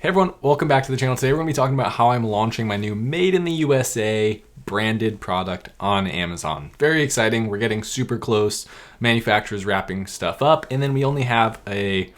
Hey everyone, welcome back to the channel. Today we're going to be talking about how I'm launching my new Made in the USA branded product on Amazon. Very exciting. We're getting super close. Manufacturers wrapping stuff up, and then we only have a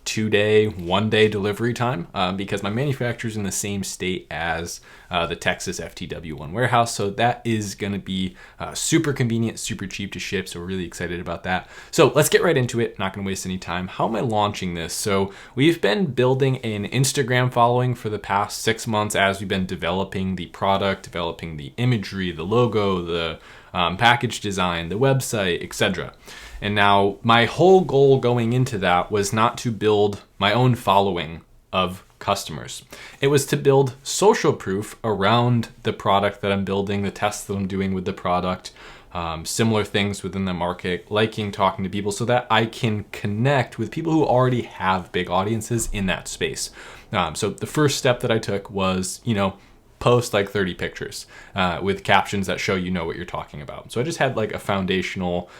2-day, 1-day delivery time because my manufacturer's in the same state as the Texas FTW1 warehouse. So that is going to be super convenient, super cheap to ship. So we're really excited about that. So let's get right into it. Not going to waste any time. How am I launching this? So we've been building an Instagram following for the past 6 months as we've been developing the product, developing the imagery, the logo, the package design, the website, etc. And now my whole goal going into that was not to build my own following of customers. It was to build social proof around the product that I'm building, the tests that I'm doing with the product, similar things within the market, liking talking to people so that I can connect with people who already have big audiences in that space. So the first step that I took was, post like 30 pictures with captions that show what you're talking about. So I just had like a foundational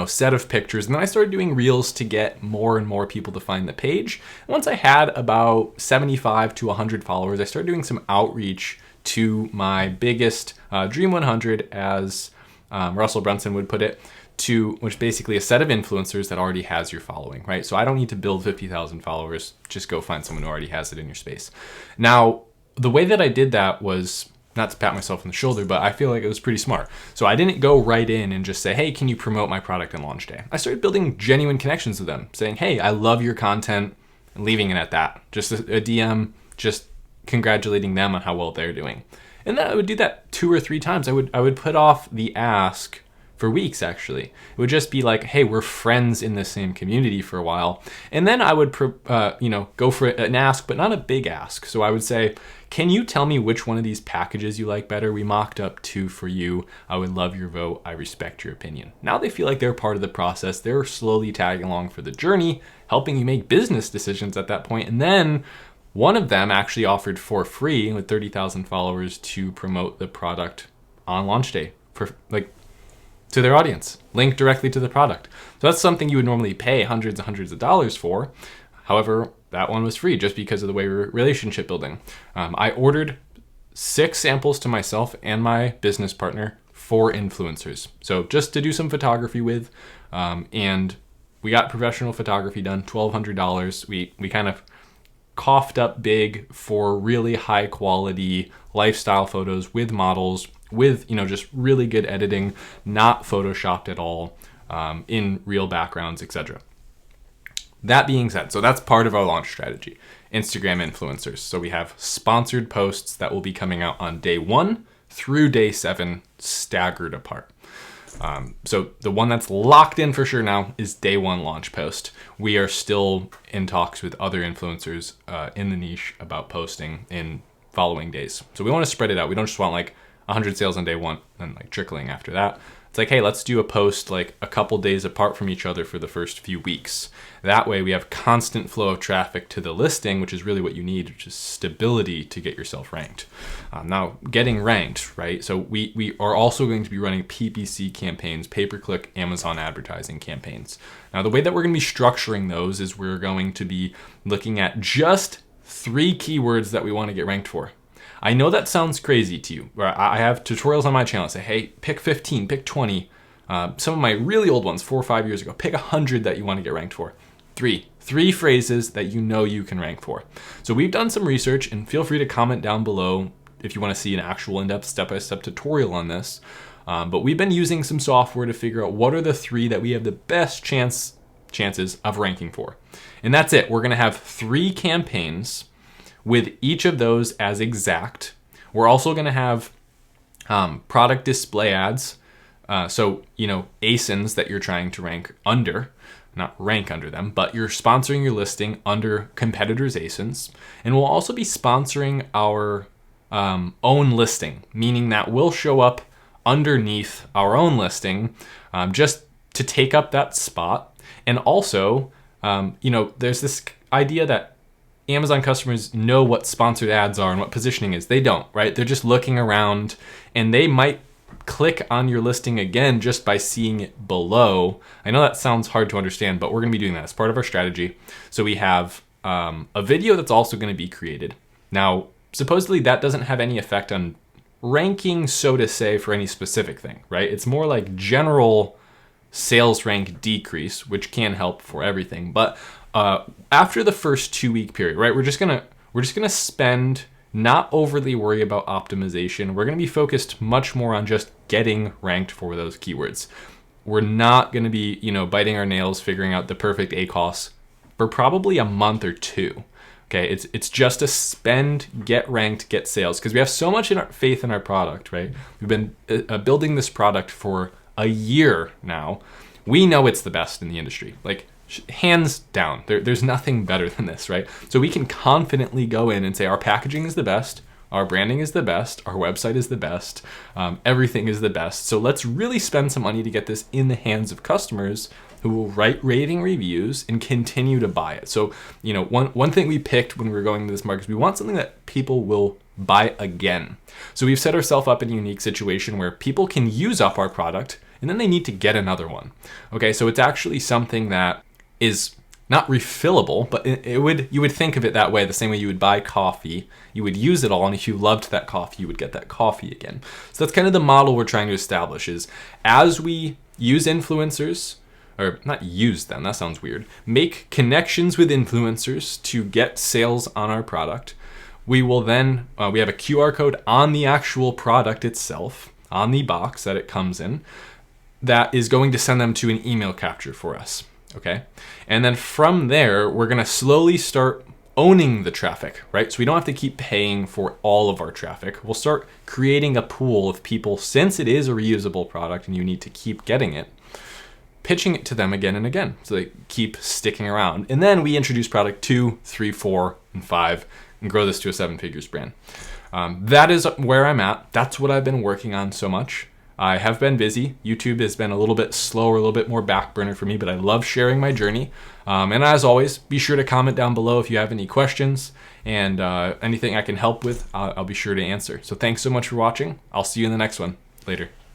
set of pictures. And then I started doing reels to get more and more people to find the page. Once I had about 75 to 100 followers, I started doing some outreach to my biggest Dream 100, as Russell Brunson would put it, which basically a set of influencers that already has your following, right? So I don't need to build 50,000 followers. Just go find someone who already has it in your space. Now, the way that I did that was, not to pat myself on the shoulder, but I feel like it was pretty smart. So I didn't go right in and just say, hey, can you promote my product on launch day? I started building genuine connections with them, saying, hey, I love your content, and leaving it at that. Just a DM, just congratulating them on how well they're doing. And then I would do that 2 or 3 times. I would put off the ask for weeks, actually. It would just be like, hey, we're friends in the same community for a while. And then I would, go for an ask, but not a big ask. So I would say, can you tell me which one of these packages you like better? We mocked up 2 for you. I would love your vote. I respect your opinion. Now they feel like they're part of the process. They're slowly tagging along for the journey, helping you make business decisions at that point. And then one of them actually offered for free with 30,000 followers to promote the product on launch day to their audience, link directly to the product. So that's something you would normally pay hundreds and hundreds of dollars for. However, that one was free just because of the way we're relationship building. I ordered 6 samples to myself and my business partner for influencers. So just to do some photography with, and we got professional photography done, $1,200. We kind of coughed up big for really high quality lifestyle photos with models, with just really good editing, not photoshopped at all, in real backgrounds, etc. That being said, so that's part of our launch strategy, Instagram influencers. So we have sponsored posts that will be coming out on day 1 through day 7, staggered apart. So the one that's locked in for sure now is day 1 launch post. We are still in talks with other influencers in the niche about posting in following days. So we want to spread it out. We don't just want like 100 sales on day 1 and like trickling after that. It's like, hey, let's do a post like a couple days apart from each other for the first few weeks. That way we have constant flow of traffic to the listing, which is really what you need, which is stability to get yourself ranked. Now, getting ranked, right? So we are also going to be running PPC campaigns, pay-per-click Amazon advertising campaigns. Now, the way that we're going to be structuring those is we're going to be looking at just 3 keywords that we want to get ranked for. I know that sounds crazy to you. I have tutorials on my channel that say, hey, pick 15, pick 20. Some of my really old ones, 4 or 5 years ago, pick 100 that you want to get ranked for. 3 phrases that you can rank for. So we've done some research, and feel free to comment down below if you want to see an actual in-depth step-by-step tutorial on this. But we've been using some software to figure out what are the 3 that we have the best chances of ranking for. And that's it. We're going to have 3 campaigns with each of those as exact. We're also going to have product display ads. So, ASINs that you're trying to rank under, not rank under them, but you're sponsoring your listing under competitors' ASINs. And we'll also be sponsoring our own listing, meaning that we'll show up underneath our own listing just to take up that spot. And also, there's this idea that Amazon customers know what sponsored ads are and what positioning is. They don't, right? They're just looking around, and they might click on your listing again just by seeing it below. I know that sounds hard to understand, but we're going to be doing that as part of our strategy. So we have a video that's also going to be created. Now, supposedly that doesn't have any effect on ranking, so to say, for any specific thing, right? It's more like general sales rank decrease, which can help for everything. But after the first 2-week period, right, we're just gonna spend, not overly worry about optimization. We're gonna be focused much more on just getting ranked for those keywords. We're not gonna be, biting our nails figuring out the perfect ACoS for probably a month or two. Okay, it's just a spend, get ranked, get sales, because we have so much faith in our product, right? We've been building this product for a year now. We know it's the best in the industry, like hands down. There's nothing better than this, right? So we can confidently go in and say our packaging is the best, our branding is the best, our website is the best, everything is the best. So let's really spend some money to get this in the hands of customers who will write raving reviews and continue to buy it. So, one thing we picked when we were going to this market is we want something that people will buy again. So we've set ourselves up in a unique situation where people can use up our product and then they need to get another one. Okay, so it's actually something that is not refillable, but you would think of it that way, the same way you would buy coffee. You would use it all, and if you loved that coffee, you would get that coffee again. So that's kind of the model we're trying to establish, is as we use influencers, or not use them, that sounds weird, make connections with influencers to get sales on our product. We will then, we have a QR code on the actual product itself, on the box that it comes in, that is going to send them to an email capture for us, okay? And then from there, we're gonna slowly start owning the traffic, right? So we don't have to keep paying for all of our traffic. We'll start creating a pool of people, since it is a reusable product and you need to keep getting it, pitching it to them again and again so they keep sticking around. And then we introduce product 2, 3, 4, and 5 and grow this to a 7-figures brand. That is where I'm at. That's what I've been working on so much. I have been busy. YouTube has been a little bit slower, a little bit more back burner for me, but I love sharing my journey. And as always, be sure to comment down below if you have any questions, and anything I can help with, I'll be sure to answer. So thanks so much for watching. I'll see you in the next one. Later.